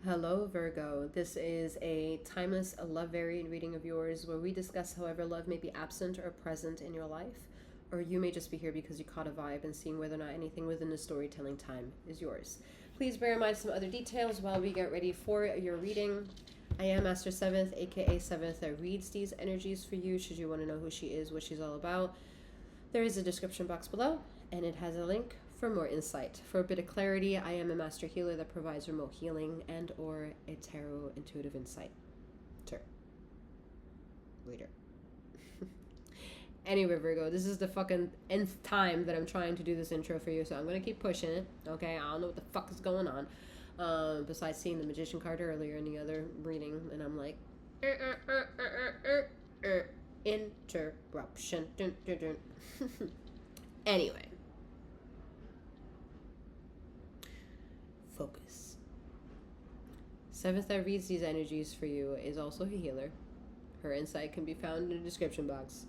Hello, Virgo. This is a timeless love variant reading of yours where we discuss however love may be absent or present in your life, or you may just be here because you caught a vibe and seeing whether or not anything within the storytelling time is yours. Please bear in mind some other details while we get ready for your reading. I am Master Seventh, aka Seventh, that reads these energies for you should you want to know who she is, what she's all about. There is a description box below, and it has a link for more insight. For a bit of clarity, I am a master healer that provides remote healing and or a tarot intuitive insight. Later. Anyway, Virgo, this is the fucking nth time that I'm trying to do this intro for you, so I'm going to keep pushing it, okay? I don't know what the fuck is going on. Besides seeing the Magician card earlier in the other reading, and I'm like, interruption. Anyway. Focus. Seventh that reads these energies for you is also a healer. Her insight can be found in the description box.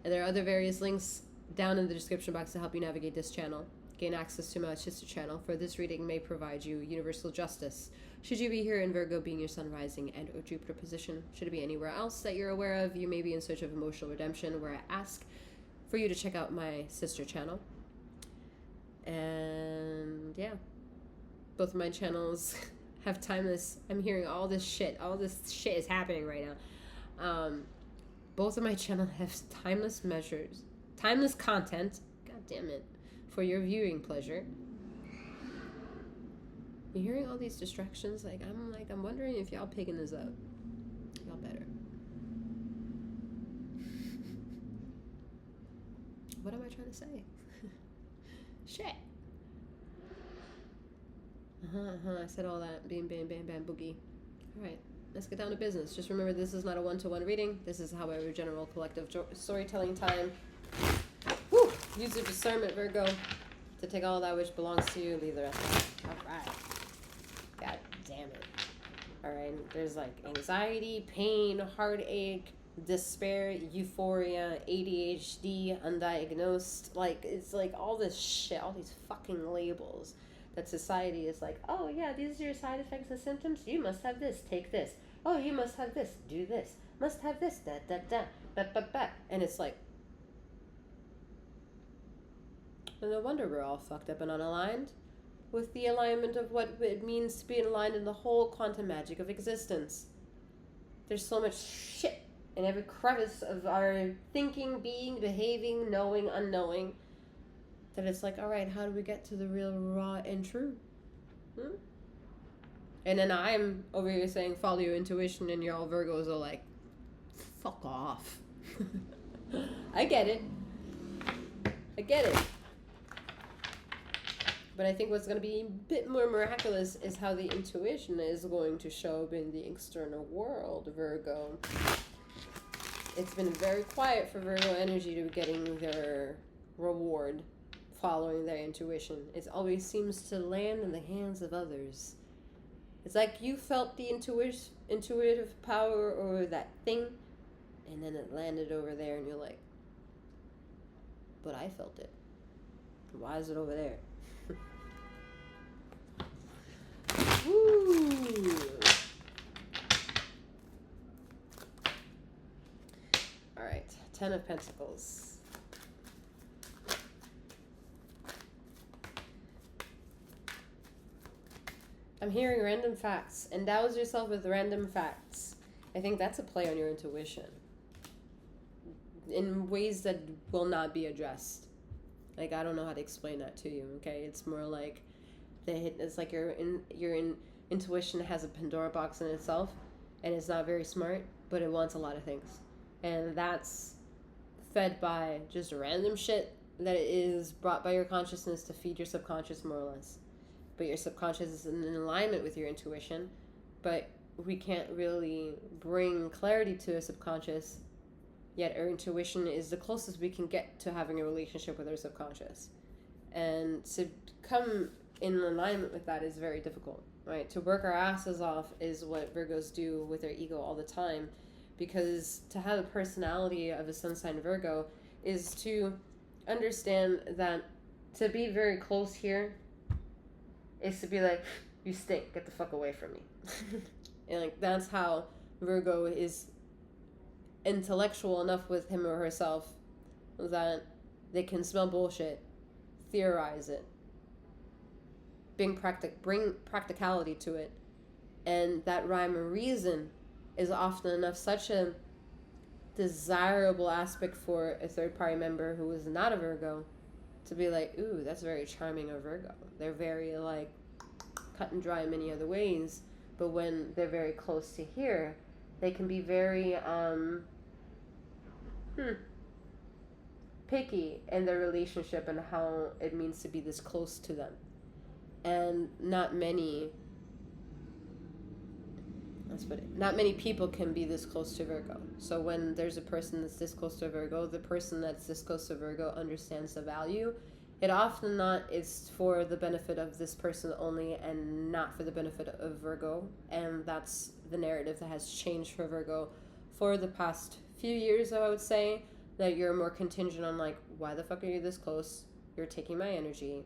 And there are other various links down in the description box to help you navigate this channel. Gain access to my sister channel, for this reading may provide you universal justice. Should you be here in Virgo being your sun rising and or Jupiter position, should it be anywhere else that you're aware of, you may be in search of emotional redemption, where I ask for you to check out my sister channel. And yeah. Both of my channels have timeless. I'm hearing all this shit. All this shit is happening right now. Both of my channels have timeless content. God damn it, for your viewing pleasure. You're hearing all these distractions. I'm wondering if y'all picking this up. Y'all better. What am I trying to say? Shit. I said all that. Bam, bam, bam, bam, boogie. Alright, let's get down to business. Just remember, this is not a one-to-one reading. This is, however, general collective storytelling time. Whew! Use your discernment, Virgo, to take all that which belongs to you, leave the rest out. Alright. God damn it. Alright, there's like anxiety, pain, heartache, despair, euphoria, ADHD, undiagnosed. Like, it's like all this shit, all these fucking labels that society is like, oh yeah, these are your side effects and symptoms. You must have this, take this. Oh, you must have this, do this. Must have this, da. And it's like, no wonder we're all fucked up and unaligned with the alignment of what it means to be aligned in the whole quantum magic of existence. There's so much shit in every crevice of our thinking, being, behaving, knowing, unknowing, that it's like, all right, how do we get to the real, raw, and true? And then I'm over here saying, follow your intuition, and y'all Virgos are like, fuck off. I get it. But I think what's going to be a bit more miraculous is how the intuition is going to show up in the external world, Virgo. It's been very quiet for Virgo energy to getting their reward following their intuition. It always seems to land in the hands of others. It's like you felt the intuitive power or that thing, and then it landed over there, and you're like, but I felt it. Why is it over there? Woo! Alright, 10 of Pentacles. I'm hearing random facts. Endows yourself with random facts. I think that's a play on your intuition in ways that will not be addressed. Like, I don't know how to explain that to you, okay? It's more like it's like your intuition has a Pandora box in itself, and it's not very smart, but it wants a lot of things. And that's fed by just random shit that is brought by your consciousness to feed your subconscious, more or less. But your subconscious is in alignment with your intuition, but we can't really bring clarity to a subconscious, yet our intuition is the closest we can get to having a relationship with our subconscious. And to come in alignment with that is very difficult, right? To work our asses off is what Virgos do with their ego all the time, because to have a personality of a sun sign Virgo is to understand that to be very close here is to be like, You stink. Get the fuck away from me. And like that's how Virgo is intellectual enough with him or herself that they can smell bullshit, theorize it, bring practicality to it, and that rhyme and reason is often enough such a desirable aspect for a third party member who is not a Virgo to be like, ooh, that's very charming of Virgo. They're very like cut and dry in many other ways, but when they're very close to here, they can be very picky in their relationship and how it means to be this close to them. And not many people can be this close to Virgo. So when there's a person that's this close to Virgo, the person that's this close to Virgo understands the value. It often not is for the benefit of this person only and not for the benefit of Virgo. And that's the narrative that has changed for Virgo for the past few years, I would say, that you're more contingent on like, why the fuck are you this close? You're taking my energy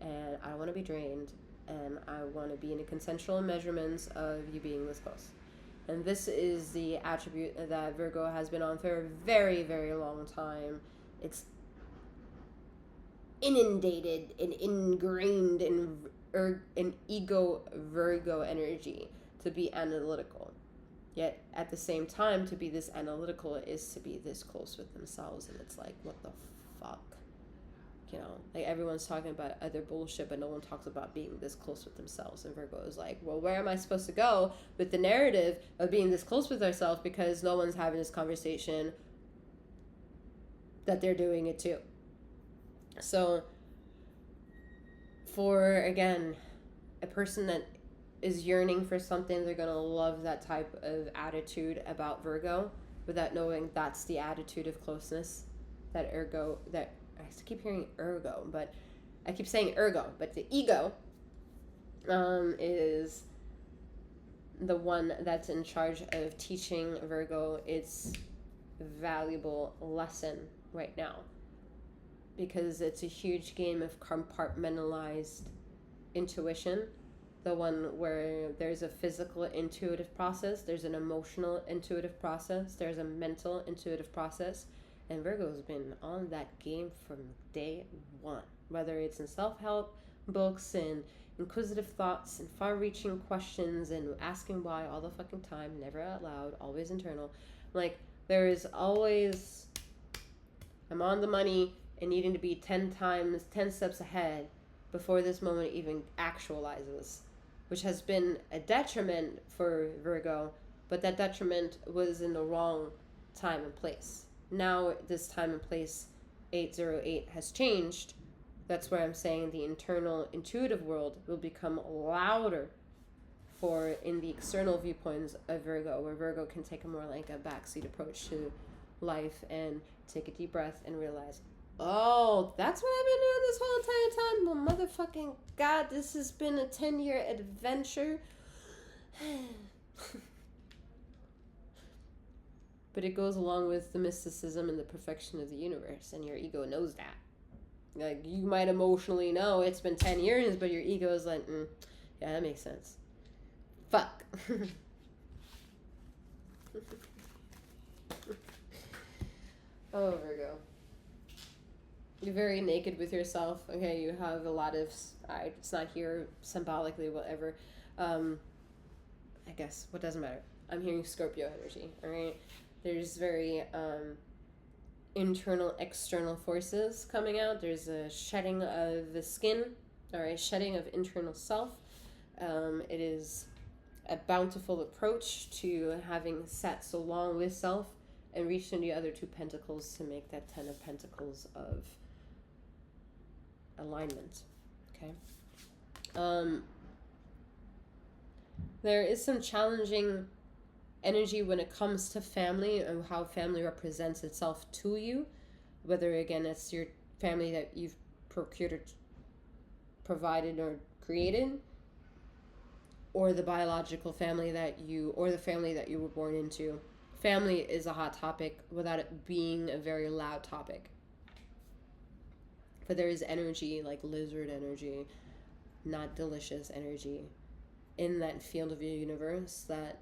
and I don't want to be drained. And I want to be in a consensual measurements of you being this close. And this is the attribute that Virgo has been on for a very, very long time. It's inundated and ingrained in ego Virgo energy to be analytical. Yet at the same time, to be this analytical is to be this close with themselves. And it's like, what the fuck? You know, like everyone's talking about other bullshit, but no one talks about being this close with themselves. And Virgo is like, well, where am I supposed to go with the narrative of being this close with ourselves because no one's having this conversation that they're doing it too. So for, again, a person that is yearning for something, they're going to love that type of attitude about Virgo without knowing that's the attitude of closeness that I keep hearing ergo, but I keep saying ergo, but the ego is the one that's in charge of teaching Virgo its valuable lesson right now, because it's a huge game of compartmentalized intuition, the one where there's a physical intuitive process, there's an emotional intuitive process, there's a mental intuitive process. And Virgo's been on that game from day one, whether it's in self-help books and inquisitive thoughts and far-reaching questions and asking why all the fucking time, never out loud, always internal. Like, there is always, I'm on the money and needing to be 10 steps ahead before this moment even actualizes, which has been a detriment for Virgo, but that detriment was in the wrong time and place. Now this time and place 808 has changed. That's where I'm saying the internal intuitive world will become louder for in the external viewpoints of Virgo, where Virgo can take a more like a backseat approach to life and take a deep breath and realize, oh, that's what I've been doing this whole entire time. Well, motherfucking God, this has been a 10-year adventure. But it goes along with the mysticism and the perfection of the universe, and your ego knows that. Like, you might emotionally know it's been 10 years, but your ego is like, yeah, that makes sense. Fuck. Oh, Virgo. You're very naked with yourself. Okay, you have a lot of, it's not here symbolically, whatever. I guess, what doesn't matter. I'm hearing Scorpio energy, alright? There's very internal, external forces coming out. There's a shedding of the skin, or a shedding of internal self. It is a bountiful approach to having sat so long with self and reached in the other two pentacles to make that 10 of pentacles of alignment. Okay. There is some challenging energy when it comes to family and how family represents itself to you, whether again it's your family that you've procured or provided or created, or the biological family that you, or the family that you were born into. Family is a hot topic without it being a very loud topic, but there is energy like lizard energy, not delicious energy in that field of your universe that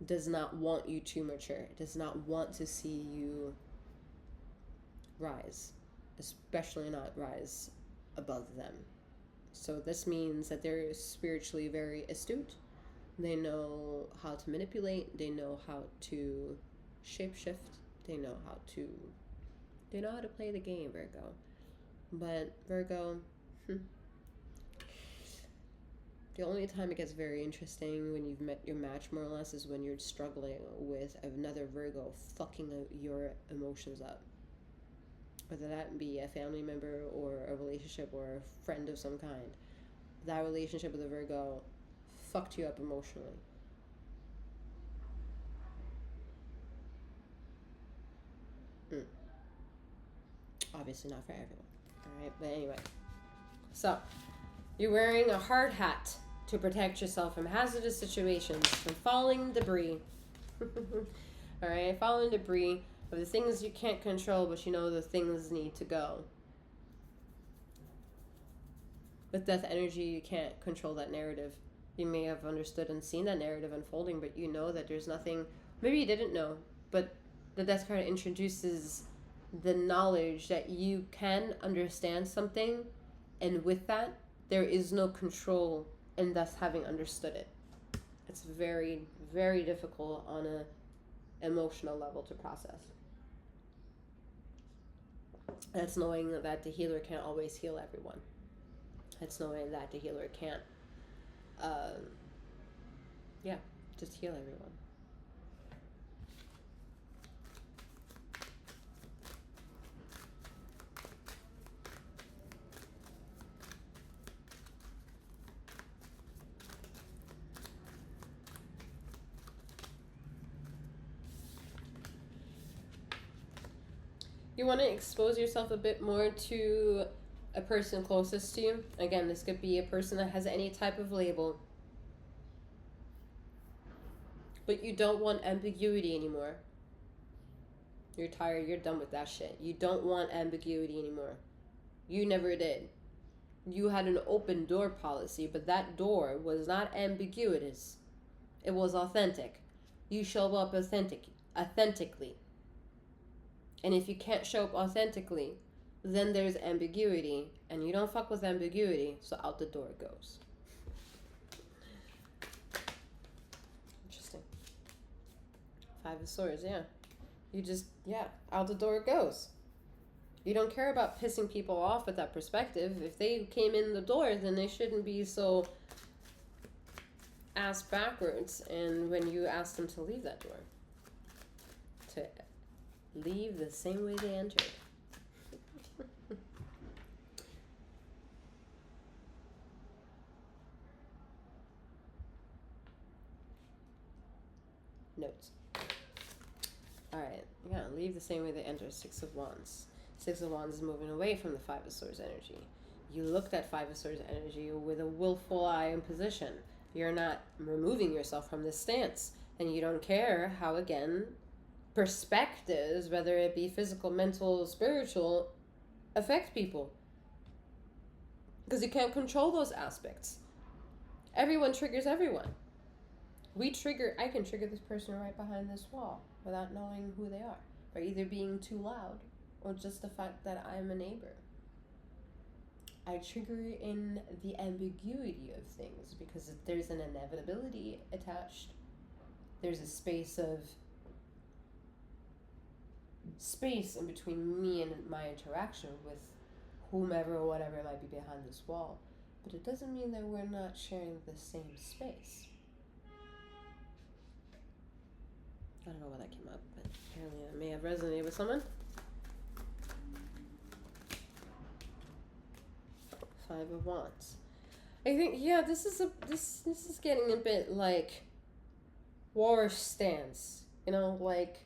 does not want you to mature, does not want to see you rise, especially not rise above them. So this means that they're spiritually very astute. They know how to manipulate, they know how to shapeshift, they know how to play the game, Virgo. But Virgo, the only time it gets very interesting when you've met your match, more or less, is when you're struggling with another Virgo fucking your emotions up. Whether that be a family member or a relationship or a friend of some kind. That relationship with a Virgo fucked you up emotionally. Obviously not for everyone. Alright, but anyway. So, you're wearing a hard hat to protect yourself from hazardous situations, from falling debris. Alright, falling debris of the things you can't control, but you know the things need to go. With death energy, you can't control that narrative. You may have understood and seen that narrative unfolding, but you know that there's nothing, maybe you didn't know, but the death card introduces the knowledge that you can understand something, and with that, there is no control in thus having understood it. It's very, very difficult on a emotional level to process. That's knowing that the healer can't always heal everyone. That's knowing that the healer can't, just heal everyone. You want to expose yourself a bit more to a person closest to you. Again, this could be a person that has any type of label. But you don't want ambiguity anymore. You're tired, you're done with that shit. You don't want ambiguity anymore. You never did. You had an open door policy, but that door was not ambiguous. It was authentic. You show up authentically. And if you can't show up authentically, then there's ambiguity, and you don't fuck with ambiguity, so out the door it goes. Interesting. Five of Swords, yeah. You just, out the door it goes. You don't care about pissing people off with that perspective. If they came in the door, then they shouldn't be so ass backwards, and when you ask them to leave that door, to leave the same way they entered. Notes. Alright, you gotta leave the same way they enter. Six of Wands. Six of Wands is moving away from the Five of Swords energy. You looked at Five of Swords energy with a willful eye and position. You're not removing yourself from this stance. And you don't care how, again, perspectives, whether it be physical, mental, spiritual, affect people. Because you can't control those aspects. Everyone triggers everyone. I can trigger this person right behind this wall without knowing who they are. By either being too loud or just the fact that I'm a neighbor. I trigger in the ambiguity of things because there's an inevitability attached. There's a space in between me and my interaction with whomever or whatever might be behind this wall. But it doesn't mean that we're not sharing the same space. I don't know why that came up, but apparently it may have resonated with someone. Five of Wands. I think, this is getting a bit like war stance, like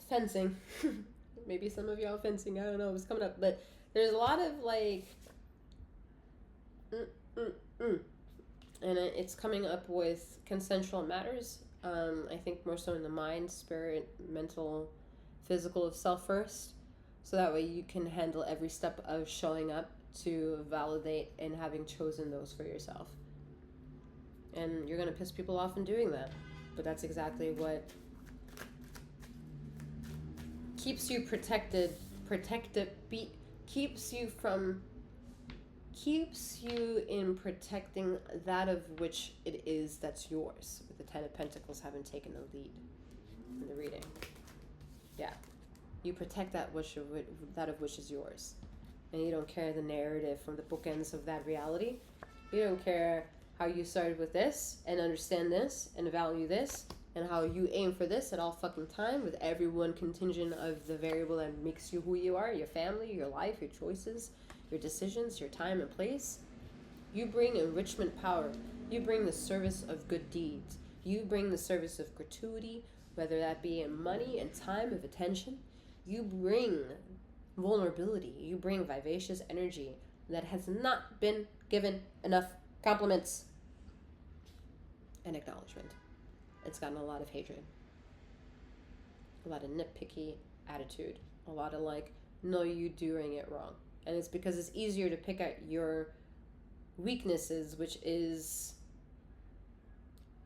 fencing. Maybe some of y'all fencing, I don't know, it's coming up, but there's a lot of and it's coming up with consensual matters. I think more so in the mind, spirit, mental, physical of self first. So that way you can handle every step of showing up to validate and having chosen those for yourself. And you're going to piss people off in doing that. But that's exactly what keeps you keeps you in protecting that of which it is that's yours, with the Ten of Pentacles having taken the lead in the reading. Yeah. You protect that of which is yours. And you don't care the narrative from the bookends of that reality. You don't care how you started with this and understand this and value this and how you aim for this at all fucking time, with every one contingent of the variable that makes you who you are, your family, your life, your choices, your decisions, your time and place. You bring enrichment power. You bring the service of good deeds. You bring the service of gratuity, whether that be in money and time of attention. You bring vulnerability. You bring vivacious energy that has not been given enough compliments and acknowledgement. It's gotten a lot of hatred, a lot of nitpicky attitude, a lot of like, no, you doing it wrong. And it's because it's easier to pick at your weaknesses, which is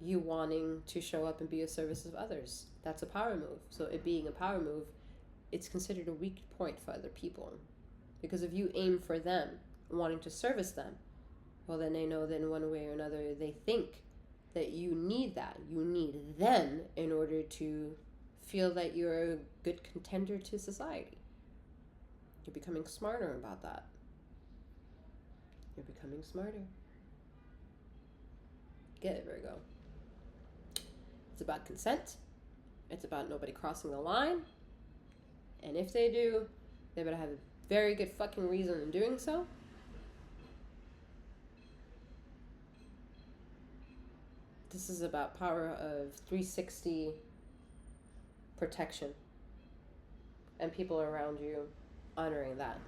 you wanting to show up and be of service of others. That's a power move. So it being a power move, it's considered a weak point for other people. Because if you aim for them, wanting to service them, well, then they know that in one way or another, they think that you need that. You need them in order to feel that you're a good contender to society. You're becoming smarter about that. You're becoming smarter. Get it, Virgo. It's about consent. It's about nobody crossing the line. And if they do, they better have a very good fucking reason in doing so. This is about power of 360 protection and people around you honoring that.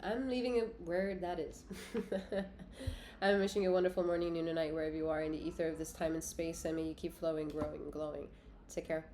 I'm leaving it where that is. I'm wishing you a wonderful morning, noon, and night, wherever you are in the ether of this time and space, and may you keep flowing, growing, and glowing. Take care.